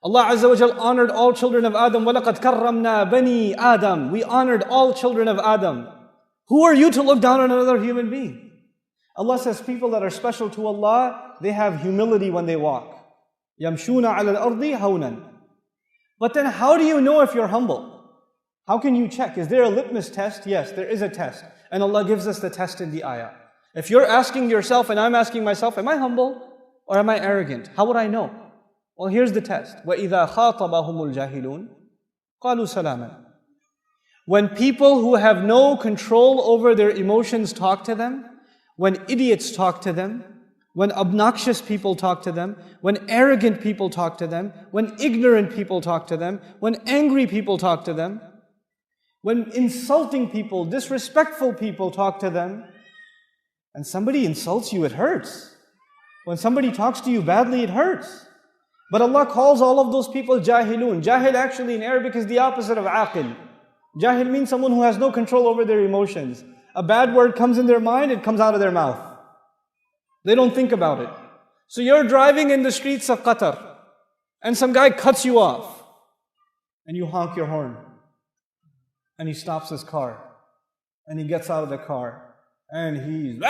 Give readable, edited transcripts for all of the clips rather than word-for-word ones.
Allah Azza wa Jal honored all children of Adam. وَلَقَدْ كَرَّمْنَا بَنِي Adam. We honored all children of Adam. Who are you to look down on another human being? Allah says people that are special to Allah, they have humility when they walk. يَمْشُونَ عَلَى الْأَرْضِ هَوْنًا. But then how do you know if you're humble? How can you check? Is there a litmus test? Yes, there is a test. And Allah gives us the test in the ayah. If you're asking yourself and I'm asking myself, am I humble or am I arrogant? How would I know? Well, here's the test. وَإِذَا خَاطَبَهُمُ الْجَاهِلُونَ قَالُوا سَلَامًا. When people who have no control over their emotions talk to them, when idiots talk to them, when obnoxious people talk to them, when arrogant people talk to them, when ignorant people talk to them, when angry people talk to them, when insulting people, disrespectful people talk to them, and somebody insults you, it hurts. When somebody talks to you badly, it hurts. But Allah calls all of those people jahilun. Jahil actually in Arabic is the opposite of aqil. Jahil means someone who has no control over their emotions. A bad word comes in their mind, it comes out of their mouth. They don't think about it. So you're driving in the streets of Qatar, and some guy cuts you off, and you honk your horn. And he stops his car, and he gets out of the car, and he's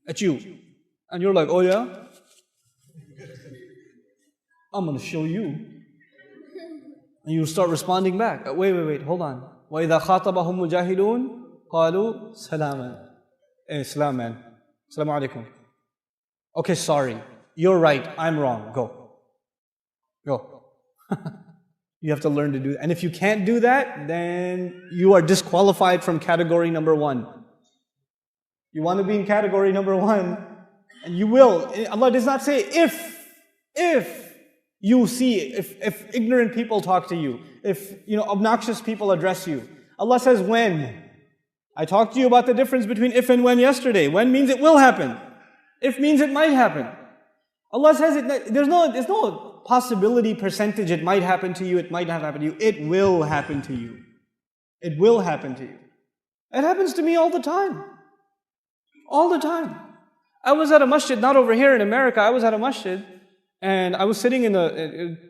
at you. And you're like, oh yeah? I'm going to show you. And you start responding back. Wait, hold on. وَإِذَا خَاطَبَهُمُ الْجَاهِلُونَ قَالُوا سَلَامًا. Hey, salam man. Assalamu alaikum. Okay, sorry. You're right. I'm wrong. Go. You have to learn to do that. And if you can't do that, then you are disqualified from category number 1. You want to be in category number 1, and you will. Allah does not say if you see, if ignorant people talk to you, if obnoxious people address you. Allah says when. I talked to you about the difference between if and when yesterday. When means it will happen. If means it might happen. Allah says there's no possibility percentage it might happen to you, it might not happen to you. It will happen to you. It will happen to you. It happens to me all the time. All the time. I was at a masjid, not over here in America, I was at a masjid, and I was sitting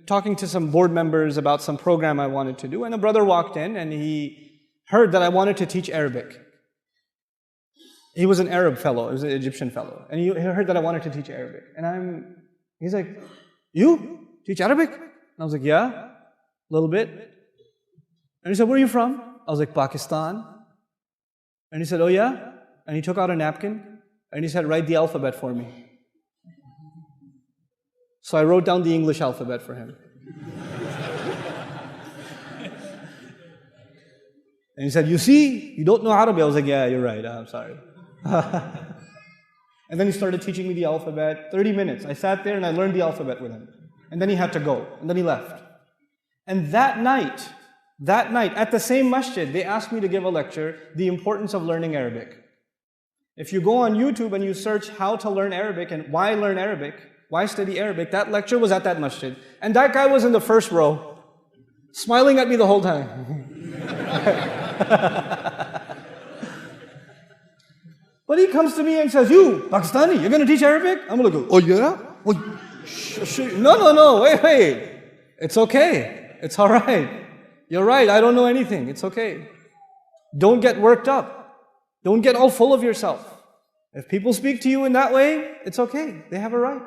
talking to some board members about some program I wanted to do, and a brother walked in and he heard that I wanted to teach Arabic. He was an Arab fellow, he was an Egyptian fellow, and he heard that I wanted to teach Arabic. And he's like, you teach Arabic? And I was like, yeah, a little bit. And he said, where are you from? I was like, Pakistan. And he said, oh yeah? And he took out a napkin and he said, write the alphabet for me. So I wrote down the English alphabet for him. And he said, you see, you don't know Arabic. I was like, yeah, you're right, I'm sorry. And then he started teaching me the alphabet, 30 minutes. I sat there and I learned the alphabet with him. And then he had to go, and then he left. And that night, at the same masjid, they asked me to give a lecture, The Importance of Learning Arabic. If you go on YouTube and you search how to learn Arabic and why learn Arabic, why study Arabic, that lecture was at that masjid. And that guy was in the first row, smiling at me the whole time. But he comes to me and says, you, Pakistani, you're going to teach Arabic? I'm going to go, oh yeah? Well, no, wait. It's okay. It's all right. You're right, I don't know anything. It's okay. Don't get worked up. Don't get all full of yourself. If people speak to you in that way, it's okay. They have a right.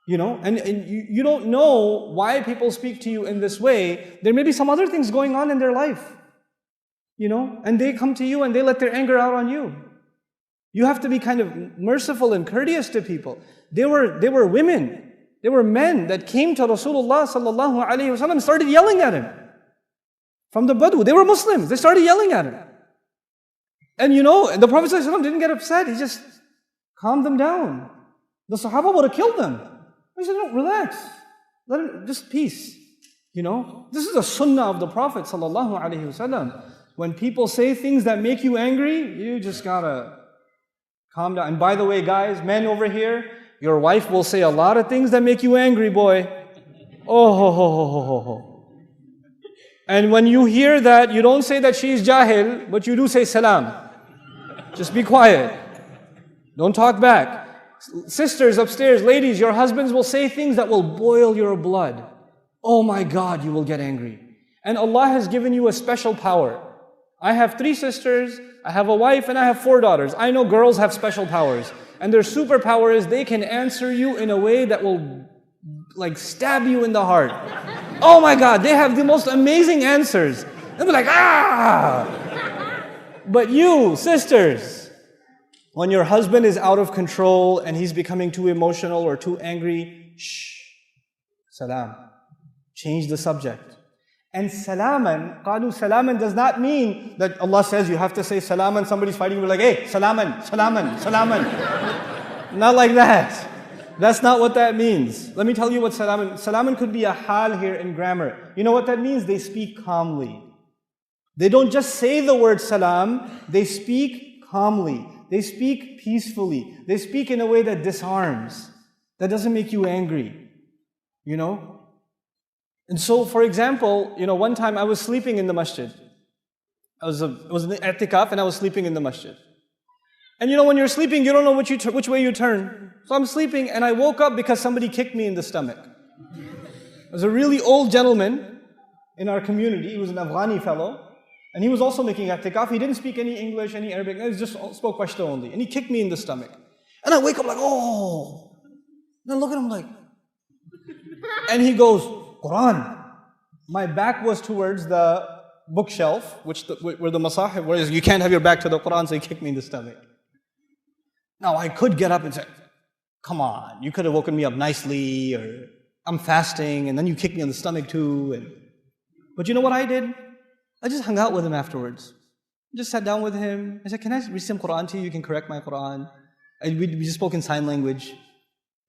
And you don't know why people speak to you in this way. There may be some other things going on in their life. And they come to you and they let their anger out on you. You have to be kind of merciful and courteous to people. They were women, they were men that came to Rasulullah sallallahu alaihi wasallam and started yelling at him. From the Badu, they were Muslims, they started yelling at him. And the Prophet sallallahu alaihi wasallam didn't get upset, he just calmed them down. The Sahaba would have killed them. He said, no, relax, let him, just peace. This is a sunnah of the Prophet sallallahu alaihi wasallam. When people say things that make you angry, you just gotta calm down. And by the way, guys, men over here, your wife will say a lot of things that make you angry, boy. Oh, ho, ho, ho, ho, ho, ho. And when you hear that, you don't say that she's jahil, but you do say salam. Just be quiet. Don't talk back. Sisters upstairs, ladies, your husbands will say things that will boil your blood. Oh my God, you will get angry. And Allah has given you a special power. I have 3 sisters, I have a wife, and I have 4 daughters. I know girls have special powers. And their superpower is they can answer you in a way that will like stab you in the heart. Oh my God, they have the most amazing answers. They'll be like, ah! But you, sisters, when your husband is out of control and he's becoming too emotional or too angry, shh, salaam. Change the subject. And salaman, qalu salaman does not mean that Allah says you have to say salaman, somebody's fighting, you're like, hey, salaman, salaman, salaman. Not like that. That's not what that means. Let me tell you what salaman. Salaman could be a hal here in grammar. You know what that means? They speak calmly. They don't just say the word salam, they speak calmly. They speak peacefully. They speak in a way that disarms, that doesn't make you angry. You know? And so, for example, one time I was sleeping in the masjid. I was in the i'tikaf and I was sleeping in the masjid. And when you're sleeping, you don't know which way you turn. So I'm sleeping and I woke up because somebody kicked me in the stomach. There was a really old gentleman in our community. He was an Afghani fellow. And he was also making i'tikaf. He didn't speak any English, any Arabic. He just spoke Pashto only. And he kicked me in the stomach. And I wake up like, oh. And I look at him like. And he goes, Quran. My back was towards the bookshelf, where the masahib, whereas you can't have your back to the Quran, so he kicked me in the stomach. Now I could get up and say, come on, you could have woken me up nicely, or I'm fasting, and then you kicked me in the stomach too. But you know what I did? I just hung out with him afterwards. I just sat down with him. I said, can I read some Quran to you? You can correct my Quran. And we just spoke in sign language.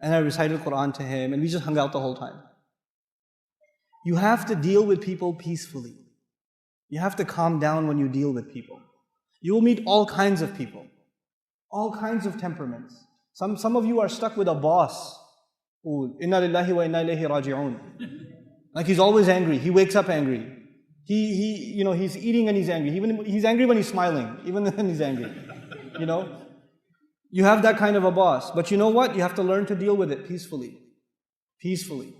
And I recited Quran to him, and we just hung out the whole time. You have to deal with people peacefully. You have to calm down when you deal with people. You will meet all kinds of people, all kinds of temperaments. Some of you are stuck with a boss. Inna lillahi wa inna ilayhi raji'un. Like he's always angry. He wakes up angry. He's eating and he's angry. He's angry when he's smiling, even when he's angry. You have that kind of a boss. But you know what? You have to learn to deal with it peacefully. Peacefully.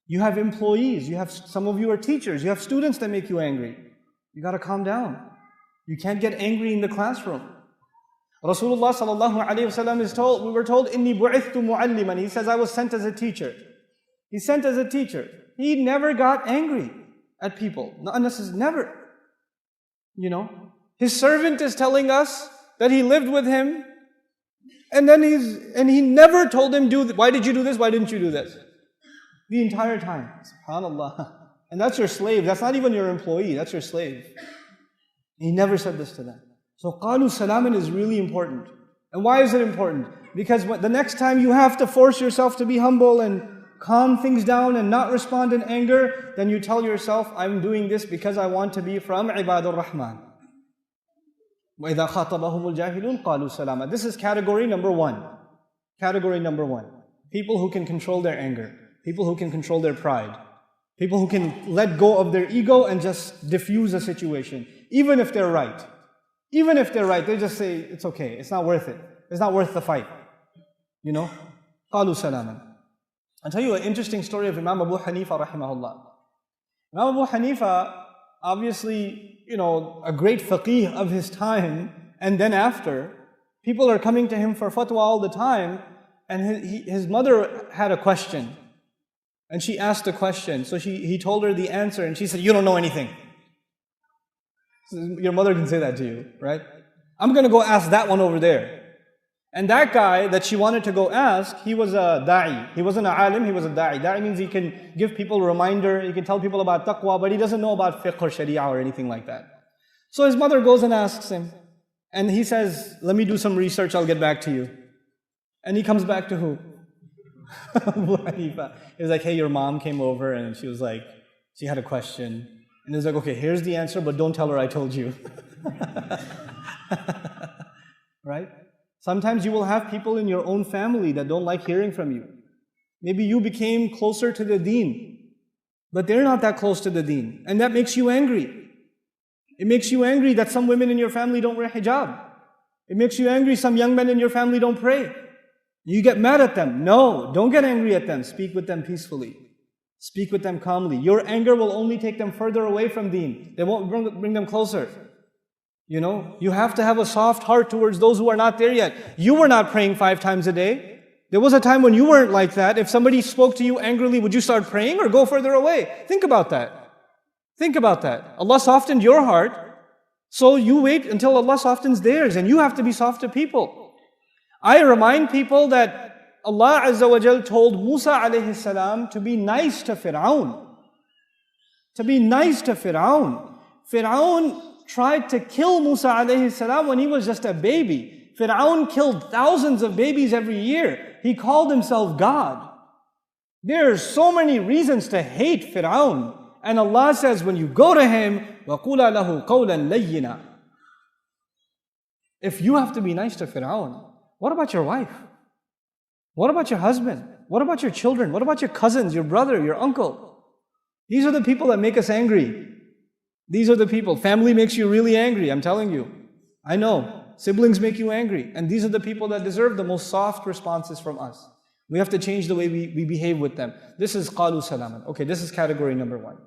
You have employees. Some of you are teachers. You have students that make you angry. You got to calm down. You can't get angry in the classroom. Rasulullah sallallahu alaihi wasallam we were told, Inni bu'ithtu mu'alliman. He says, I was sent as a teacher. He's sent as a teacher. He never got angry at people. Not unnecessarily, never. His servant is telling us that he lived with him, and he never told him, why did you do this? Why didn't you do this? The entire time. SubhanAllah. And that's your slave. That's not even your employee. That's your slave. He never said this to them. So qalu salaman is really important. And why is it important? Because the next time you have to force yourself to be humble and calm things down and not respond in anger, then you tell yourself, I'm doing this because I want to be from Ibadur Rahman. وَإِذَا خَاطَبَهُمُ الْجَاهِلُونَ قَالُوا سَلَامًا. This is category number 1. Category number 1. People who can control their anger. People who can control their pride. People who can let go of their ego and just diffuse a situation. Even if they're right. Even if they're right, they just say, it's okay, it's not worth it. It's not worth the fight. قَالُوا سَلَامًا. I'll tell you an interesting story of Imam Abu Hanifa rahimahullah. Imam Abu Hanifa, obviously, a great faqih of his time, and then after, people are coming to him for fatwa all the time, and his mother had a question. And she asked a question, so he told her the answer, and she said, you don't know anything. Your mother can say that to you, right? I'm going to go ask that one over there. And that guy that she wanted to go ask, he was a da'i. He wasn't a alim, he was a da'i. Da'i means he can give people a reminder, he can tell people about taqwa, but he doesn't know about fiqh or sharia or anything like that. So his mother goes and asks him. And he says, let me do some research, I'll get back to you. And he comes back to who? Abu Hanifa. He's like, hey, your mom came over and she was like, she had a question. And he's like, okay, here's the answer, but don't tell her I told you. Right? Sometimes you will have people in your own family that don't like hearing from you. Maybe you became closer to the deen, but they're not that close to the deen. And that makes you angry. It makes you angry that some women in your family don't wear hijab. It makes you angry some young men in your family don't pray. You get mad at them. No, don't get angry at them. Speak with them peacefully. Speak with them calmly. Your anger will only take them further away from deen. They won't bring them closer. You have to have a soft heart towards those who are not there yet. You were not praying 5 times a day. There was a time when you weren't like that. If somebody spoke to you angrily, would you start praying or go further away? Think about that. Think about that. Allah softened your heart, so you wait until Allah softens theirs, and you have to be soft to people. I remind people that Allah Azza wa Jal told Musa alayhi salam to be nice to Fir'aun. To be nice to Fir'aun. Fir'aun tried to kill Musa alayhi salam when he was just a baby. Fir'aun killed thousands of babies every year. He called himself God. There are so many reasons to hate Fir'aun. And Allah says, when you go to him, وَقُولَ لَهُ قَوْلًا لَيِّنًا. If you have to be nice to Fir'aun, what about your wife? What about your husband? What about your children? What about your cousins, your brother, your uncle? These are the people that make us angry. These are the people. Family makes you really angry, I'm telling you. I know. Siblings make you angry. And these are the people that deserve the most soft responses from us. We have to change the way we behave with them. This is قَالُوا سَلَامًا. Okay, this is category number 1.